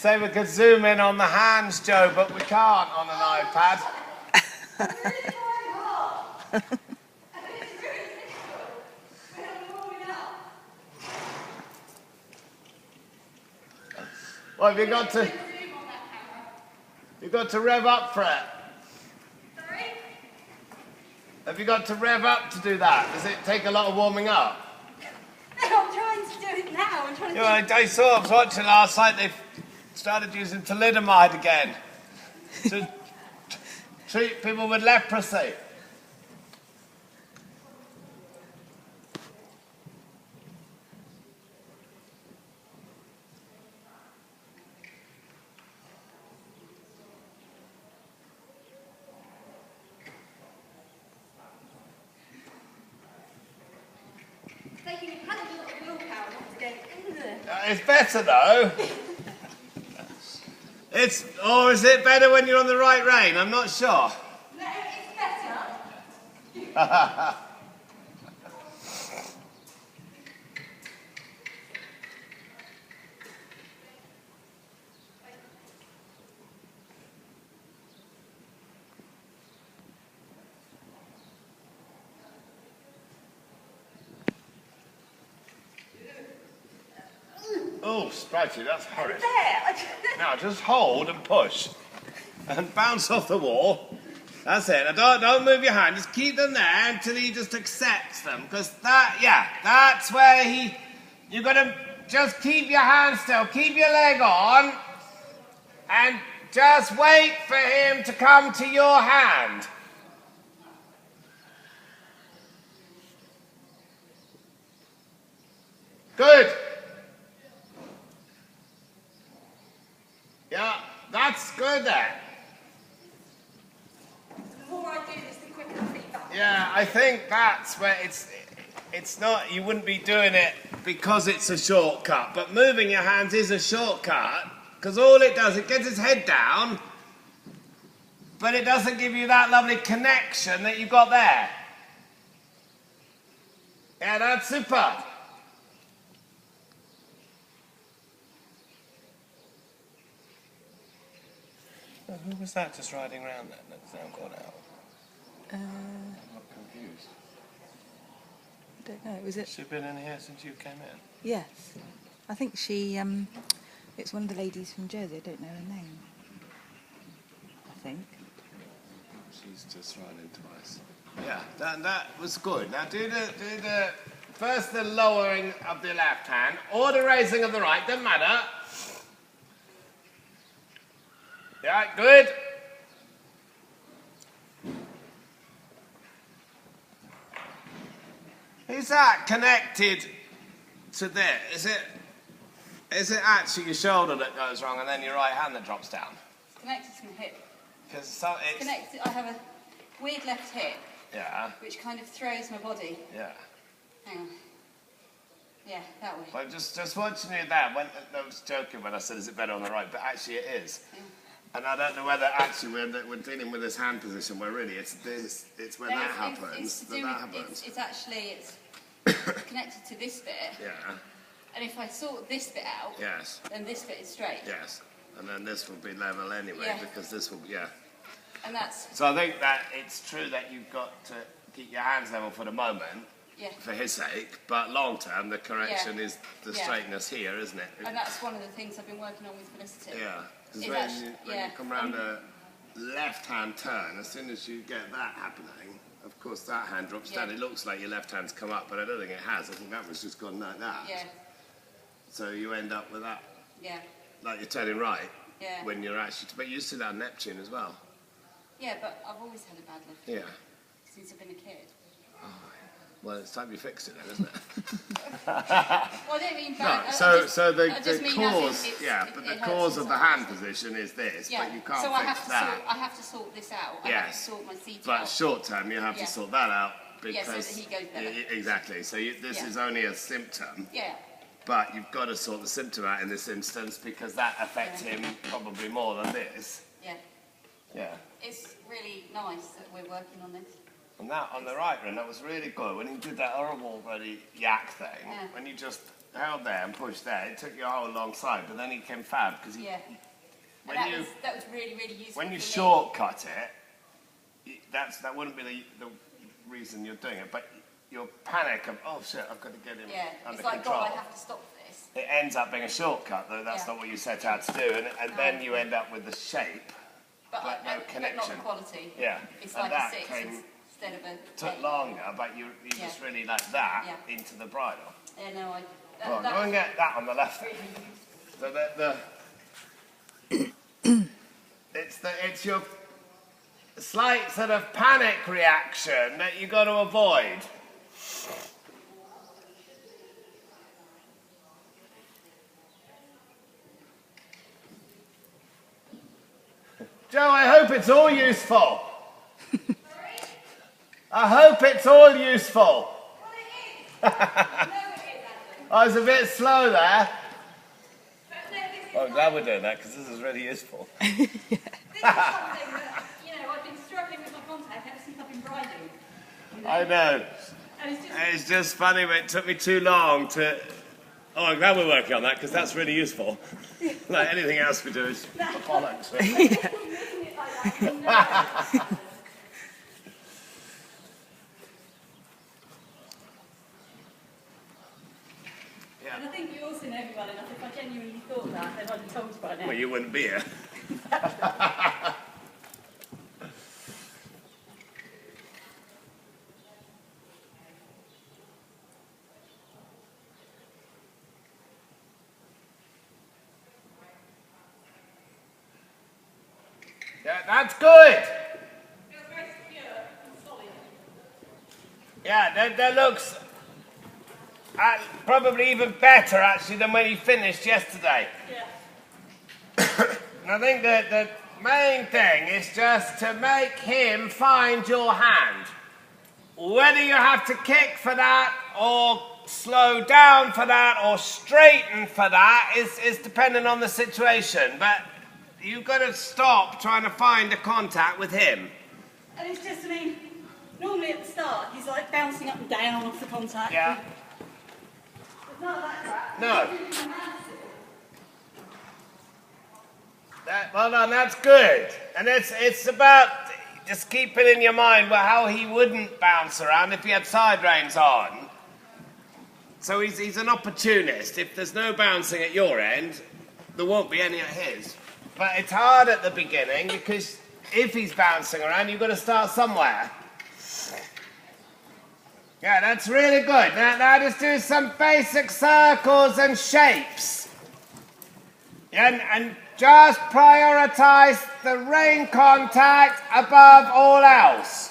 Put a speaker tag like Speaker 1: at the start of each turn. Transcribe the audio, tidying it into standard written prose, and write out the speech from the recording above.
Speaker 1: say we could zoom in on the hands, Joe, but we can't on an iPad. Well, have you got to... You've got to rev up for it.
Speaker 2: Sorry?
Speaker 1: Have you got to rev up to do that? Does it take a lot of warming up?
Speaker 2: No, I'm trying to do it now. I'm trying to
Speaker 1: I saw, I was watching last night, they've started using thalidomide again to treat people with leprosy.
Speaker 2: taking a lot of willpower not to get in there.
Speaker 1: It's better though. Or is it better when you're on the right rein? I'm not sure.
Speaker 2: No, it's better.
Speaker 1: Oh, Spritey, that's horrid.
Speaker 2: There.
Speaker 1: Now just hold and push. And bounce off the wall. That's it. Now don't move your hand. Just keep them there until he just accepts them. Because that's where you've got to just keep your hand still. Keep your leg on. And just wait for him to come to your hand. Good. Yeah, that's good there.
Speaker 2: The more I do this, the quicker the feedback.
Speaker 1: Yeah, I think that's where it's not, you wouldn't be doing it because it's a shortcut, but moving your hands is a shortcut, because all it does, it gets his head down, but it doesn't give you that lovely connection that you've got there. Yeah, that's super. Who was that just riding around then that's now gone out?
Speaker 3: I'm
Speaker 1: not confused.
Speaker 3: I don't know. Was it?
Speaker 1: She's been in here since you came in?
Speaker 3: Yes. I think she, it's one of the ladies from Jersey. I don't know her name. I think.
Speaker 1: She's just riding twice. Yeah, that was good. Now do the first the lowering of the left hand or the raising of the right, doesn't matter. Yeah, good. Is that connected to this? Is it actually your shoulder that goes wrong and then your right hand that drops down?
Speaker 2: It's connected to my hip.
Speaker 1: Because it's
Speaker 2: Connected. I have a weird left hip.
Speaker 1: Yeah.
Speaker 2: Which kind of throws my body.
Speaker 1: Yeah.
Speaker 2: Hang on. Yeah, that way.
Speaker 1: Well, just watching you there, I was joking when I said, is it better on the right? But actually it is.
Speaker 2: Yeah.
Speaker 1: And I don't know whether actually we're dealing with this hand position where really it's when
Speaker 2: No,
Speaker 1: that happens,
Speaker 2: that happens. It's connected to this bit.
Speaker 1: Yeah.
Speaker 2: And if I sort this bit out,
Speaker 1: Yes.
Speaker 2: then this bit is straight.
Speaker 1: Yes. And then this will be level anyway,
Speaker 2: Yeah.
Speaker 1: because this will, yeah.
Speaker 2: And that's...
Speaker 1: So I think that it's true that you've got to keep your hands level for the moment,
Speaker 2: Yeah.
Speaker 1: for his sake, but long term the correction
Speaker 2: Yeah.
Speaker 1: is the
Speaker 2: Yeah.
Speaker 1: straightness here, isn't it?
Speaker 2: And that's one of the things I've been working on with Felicity.
Speaker 1: Yeah. Because
Speaker 2: It's
Speaker 1: when you come around a left-hand turn, as soon as you get that happening, of course that hand drops down.
Speaker 2: Yeah.
Speaker 1: It looks like your left hand's come up, but I don't think it has. I think that was just gone like that.
Speaker 2: Yeah.
Speaker 1: So you end up with that,
Speaker 2: Yeah.
Speaker 1: like you're turning right,
Speaker 2: Yeah.
Speaker 1: when you're actually, but you used to that on Neptune as well.
Speaker 2: Yeah, but I've always had a bad left
Speaker 1: Yeah.
Speaker 2: hip since I've been a kid.
Speaker 1: Well, it's time you fixed it then, isn't it?
Speaker 2: Well, I don't mean bad.
Speaker 1: No,
Speaker 2: I just
Speaker 1: the
Speaker 2: mean as in
Speaker 1: cause,
Speaker 2: it
Speaker 1: but the
Speaker 2: hurts
Speaker 1: cause of the
Speaker 2: sometimes.
Speaker 1: hand position is this,
Speaker 2: Yeah.
Speaker 1: but you can't
Speaker 2: so
Speaker 1: fix that.
Speaker 2: I have to sort this out. I have to sort my seat
Speaker 1: But
Speaker 2: out.
Speaker 1: short term, you have
Speaker 2: Yeah.
Speaker 1: to sort that out
Speaker 2: Yeah, so
Speaker 1: because
Speaker 2: that he goes better.
Speaker 1: Exactly. So this
Speaker 2: Yeah.
Speaker 1: is only a symptom,
Speaker 2: Yeah.
Speaker 1: but you've got to sort the symptom out in this instance because that affects him probably more than this.
Speaker 2: Yeah.
Speaker 1: Yeah.
Speaker 2: It's really nice that we're working on this.
Speaker 1: And that on the right run, that was really good when he did that horrible bloody yak thing.
Speaker 2: Yeah.
Speaker 1: When you just held there and pushed there, it took you a whole long side, but then he came fab because he.
Speaker 2: Yeah.
Speaker 1: When
Speaker 2: And that was really, really useful.
Speaker 1: when you
Speaker 2: for me.
Speaker 1: shortcut it, that wouldn't be the reason you're doing it, but your panic of oh shit, I've got to get him
Speaker 2: Yeah,
Speaker 1: under
Speaker 2: it's like,
Speaker 1: control.
Speaker 2: God, I have to stop this.
Speaker 1: It ends up being a shortcut, though. That's
Speaker 2: Yeah.
Speaker 1: not what you set out to do, and then you end up with the shape.
Speaker 2: But,
Speaker 1: But no
Speaker 2: not the
Speaker 1: connection.
Speaker 2: quality.
Speaker 1: Yeah,
Speaker 2: It's
Speaker 1: and
Speaker 2: like
Speaker 1: that
Speaker 2: a 6
Speaker 1: came-
Speaker 2: instead of a
Speaker 1: Took
Speaker 2: 8.
Speaker 1: longer, but you
Speaker 2: Yeah.
Speaker 1: just really like that
Speaker 2: Yeah.
Speaker 1: into the bridle.
Speaker 2: Yeah, no,
Speaker 1: Go on,
Speaker 2: that
Speaker 1: go and
Speaker 2: was
Speaker 1: get that on the left.
Speaker 2: really
Speaker 1: So it's your slight sort of panic reaction that you got to avoid. Joe, I hope it's all useful. I hope it's all useful. I was a bit slow there. I'm glad we're doing that because this is really useful.
Speaker 2: This is something that, I've been struggling with my contact ever since I've been briding.
Speaker 1: I know.
Speaker 2: And
Speaker 1: It's just funny, but it took me too long to... Oh, I'm glad we're working on that because that's really useful. Like anything else we do is bollocks.
Speaker 2: making it like that. And I think you also know me well enough. If I genuinely thought that, then I'd have told you by now.
Speaker 1: Well, you wouldn't be here. Yeah, that's good.
Speaker 2: Feels very secure and solid.
Speaker 1: Yeah, that looks probably even better actually than when he finished yesterday.
Speaker 2: Yeah.
Speaker 1: And I think that the main thing is just to make him find your hand. Whether you have to kick for that or slow down for that or straighten for that is dependent on the situation. But you've got to stop trying to find a contact with him.
Speaker 2: And it's just, normally at the start, he's like bouncing up and down off the contact.
Speaker 1: Yeah.
Speaker 2: It's not like that.
Speaker 1: No. Well done, that's good. And it's about just keeping in your mind how he wouldn't bounce around if he had side reins on. So he's an opportunist. If there's no bouncing at your end, there won't be any at his. But it's hard at the beginning because if he's bouncing around, you've got to start somewhere. Yeah, that's really good. Now just do some basic circles and shapes. And just prioritize the rein contact above all else.